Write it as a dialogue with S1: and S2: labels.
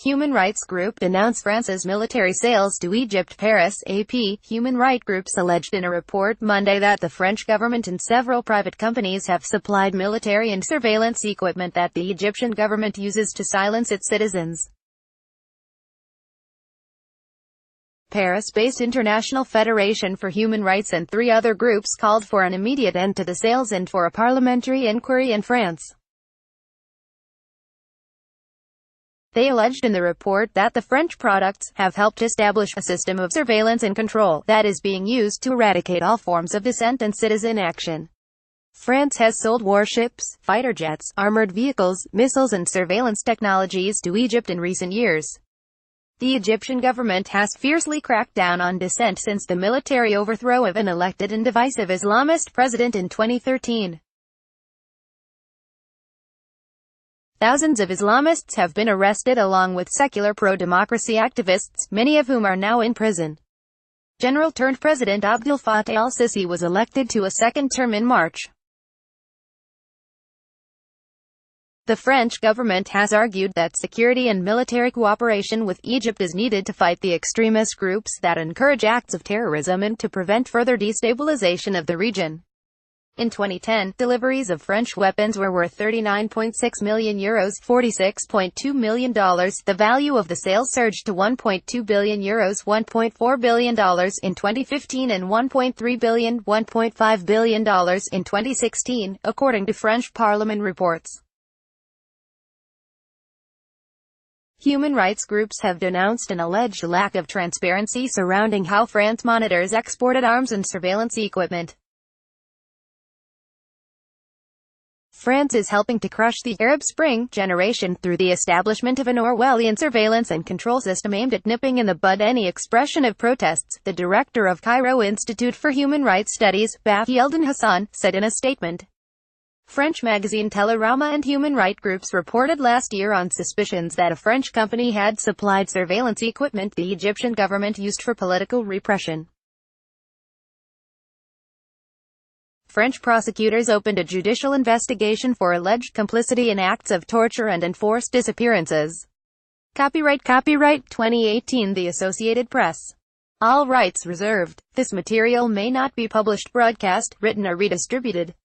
S1: Human rights group denounce France's military sales to Egypt. Paris, AP. Human rights groups alleged in a report Monday that the French government and several private companies have supplied military and surveillance equipment that the Egyptian government uses to silence its citizens. Paris-based International Federation for Human Rights and 3 other groups called for an immediate end to the sales and for a parliamentary inquiry in France. They alleged in the report that the French products have helped establish a system of surveillance and control that is being used to eradicate all forms of dissent and citizen action. France has sold warships, fighter jets, armored vehicles, missiles and surveillance technologies to Egypt in recent years. The Egyptian government has fiercely cracked down on dissent since the military overthrow of an elected and divisive Islamist president in 2013. Thousands of Islamists have been arrested along with secular pro-democracy activists, many of whom are now in prison. General-turned-President Abdel Fattah al-Sisi was elected to a second term in March. The French government has argued that security and military cooperation with Egypt is needed to fight the extremist groups that encourage acts of terrorism and to prevent further destabilization of the region. In 2010, deliveries of French weapons were worth €39.6 million, $46.2 million. The value of the sales surged to €1.2 billion, $1.4 billion in 2015 and $1.3 billion, $1.5 billion in 2016, according to French Parliament reports. Human rights groups have denounced an alleged lack of transparency surrounding how France monitors exported arms and surveillance equipment. France is helping to crush the Arab Spring generation through the establishment of an Orwellian surveillance and control system aimed at nipping in the bud any expression of protests, the director of Cairo Institute for Human Rights Studies, Baki Eldon Hassan, said in a statement. French magazine Télérama and human rights groups reported last year on suspicions that a French company had supplied surveillance equipment the Egyptian government used for political repression. French prosecutors opened a judicial investigation for alleged complicity in acts of torture and enforced disappearances. Copyright 2018 The Associated Press. All rights reserved. This material may not be published, broadcast, written or redistributed.